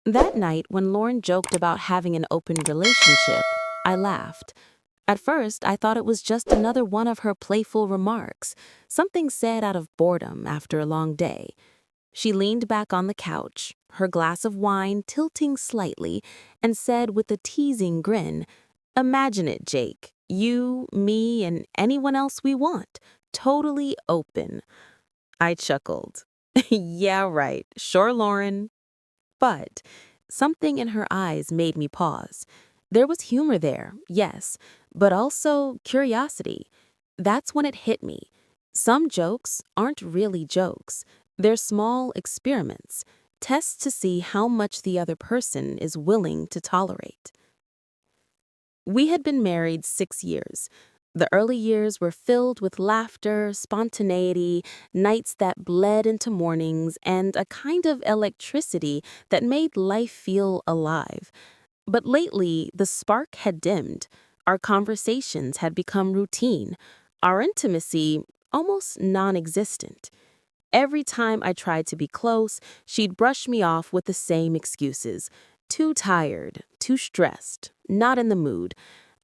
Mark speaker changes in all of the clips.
Speaker 1: That night, when Lauren joked about having an open relationship, I laughed. At first, I thought it was just another one of her playful remarks, something said out of boredom after a long day. She leaned back on the couch, her glass of wine tilting slightly, and said with a teasing grin, "Imagine it, Jake. You, me, and anyone else we want. Totally open." I chuckled. Yeah, right. Sure, Lauren. But something in her eyes made me pause. There was humor there, yes, but also curiosity. That's when it hit me. Some jokes aren't really jokes. They're small experiments, tests to see how much the other person is willing to tolerate. We had been married 6 years. The early years were filled with laughter, spontaneity, nights that bled into mornings, and a kind of electricity that made life feel alive. But lately, the spark had dimmed. Our conversations had become routine, our intimacy almost non existent. Every time I tried to be close, she'd brush me off with the same excuses. Too tired, too stressed, not in the mood.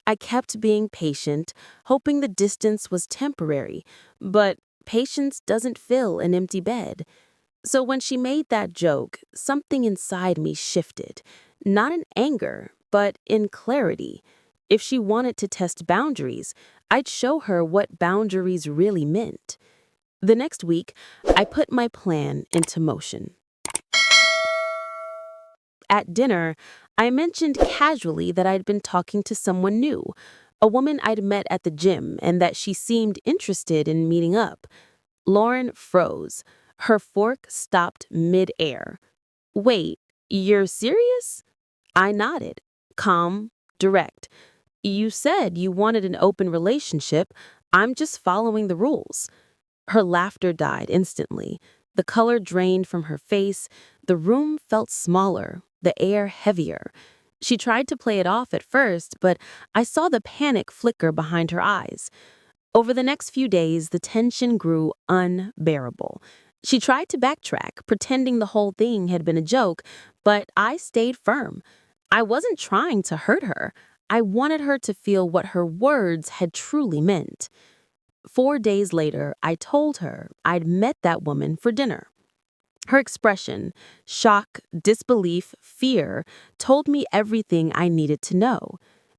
Speaker 1: I kept being patient, hoping the distance was temporary, but patience doesn't fill an empty bed. So when she made that joke, something inside me shifted, not in anger, but in clarity. If she wanted to test boundaries, I'd show her what boundaries really meant. The next week, I put my plan into motion. At dinner, I mentioned casually that I'd been talking to someone new, a woman I'd met at the gym, and that she seemed interested in meeting up. Lauren froze. Her fork stopped mid-air. "Wait, you're serious?" I nodded, calm, direct. "You said you wanted an open relationship. I'm just following the rules." Her laughter died instantly. The color drained from her face. The room felt smaller, the air heavier. She tried to play it off at first, but I saw the panic flicker behind her eyes. Over the next few days, the tension grew unbearable. She tried to backtrack, pretending the whole thing had been a joke, but I stayed firm. I wasn't trying to hurt her. I wanted her to feel what her words had truly meant. 4 days later, I told her I'd met that woman for dinner. Her expression, shock, disbelief, fear, told me everything I needed to know.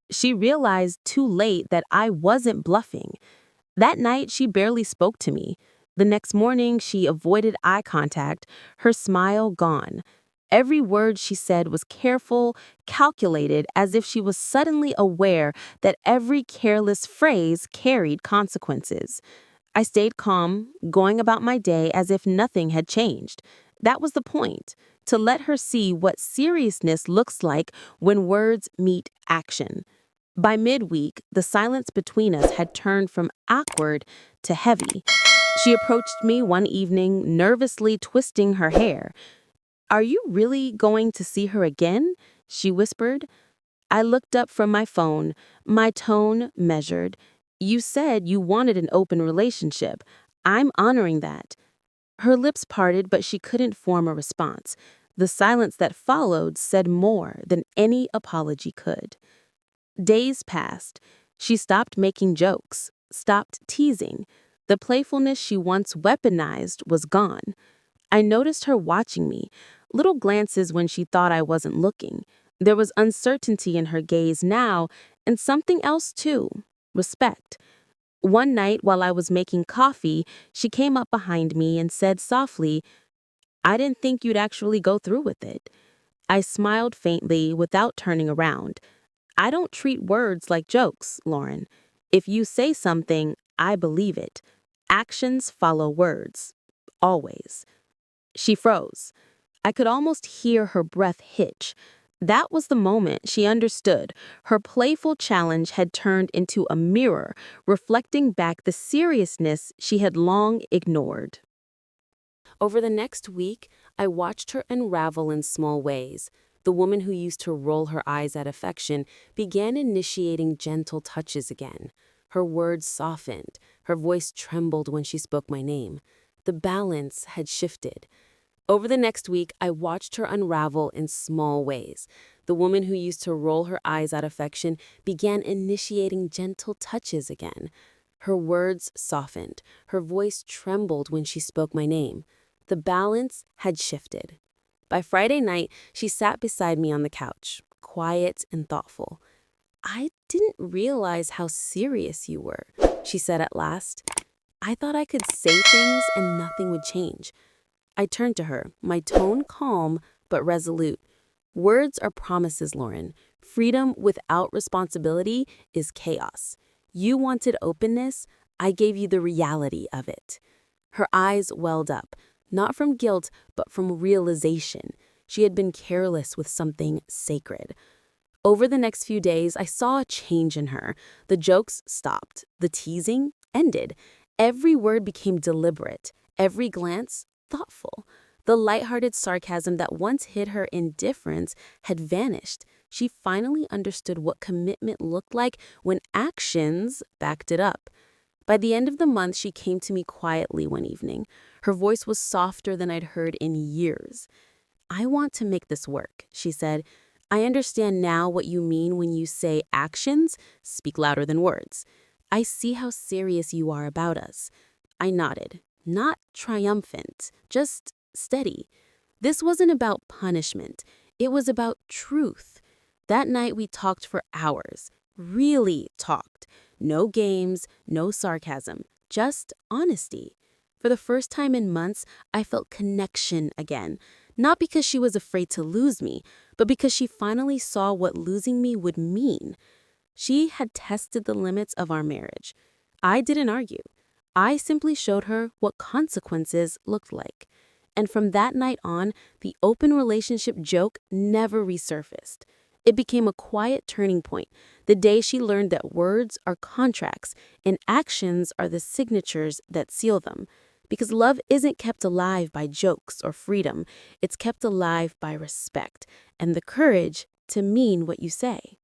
Speaker 1: She realized too late that I wasn't bluffing. That night, she barely spoke to me. The next morning, she avoided eye contact, her smile gone. Every word she said was careful, calculated, as if she was suddenly aware that every careless phrase carried consequences. I stayed calm, going about my day as if nothing had changed. That was the point, to let her see what seriousness looks like when words meet action. By midweek, the silence between us had turned from awkward to heavy. She approached me one evening, nervously twisting her hair. "Are you really going to see her again?" she whispered. I looked up from my phone, my tone measured. "You said you wanted an open relationship. I'm honoring that." Her lips parted, but she couldn't form a response. The silence that followed said more than any apology could. Days passed. She stopped making jokes, stopped teasing. The playfulness she once weaponized was gone. I noticed her watching me, little glances when she thought I wasn't looking. There was uncertainty in her gaze now, and something else too, respect. One night while I was making coffee, she came up behind me and said softly, "I didn't think you'd actually go through with it." I smiled faintly without turning around. I don't treat words like jokes, Lauren. If you say something, I believe it. Actions follow words. Always. She froze. I could almost hear her breath hitch. That was the moment she understood. Her playful challenge had turned into a mirror, reflecting back the seriousness she had long ignored. Over the next week, I watched her unravel in small ways. The woman who used to roll her eyes at affection began initiating gentle touches again. Her words softened. Her voice trembled when she spoke my name. The balance had shifted. Over the next week, I watched her unravel in small ways. The woman who used to roll her eyes at affection began initiating gentle touches again. Her words softened. Her voice trembled when she spoke my name. The balance had shifted. By Friday night, she sat beside me on the couch, quiet and thoughtful. "I didn't realize how serious you were," she said at last. "I thought I could say things and nothing would change." I turned to her, my tone calm but resolute. "Words are promises, Lauren. Freedom without responsibility is chaos. You wanted openness, I gave you the reality of it." Her eyes welled up, not from guilt, but from realization. She had been careless with something sacred. Over the next few days, I saw a change in her. The jokes stopped. The teasing ended. Every word became deliberate. Every glance, thoughtful. The lighthearted sarcasm that once hid her indifference had vanished. She finally understood what commitment looked like when actions backed it up. By the end of the month, she came to me quietly one evening. Her voice was softer than I'd heard in years. "I want to make this work," she said. "I understand now what you mean when you say actions speak louder than words. I see how serious you are about us." I nodded, not triumphant, just steady. This wasn't about punishment. It was about truth. That night we talked for hours, really talked. No games, no sarcasm, just honesty. For the first time in months, I felt connection again. Not because she was afraid to lose me, but because she finally saw what losing me would mean. She had tested the limits of our marriage. I didn't argue. I simply showed her what consequences looked like. And from that night on, the open relationship joke never resurfaced. It became a quiet turning point, the day she learned that words are contracts and actions are the signatures that seal them. Because love isn't kept alive by jokes or freedom, it's kept alive by respect and the courage to mean what you say.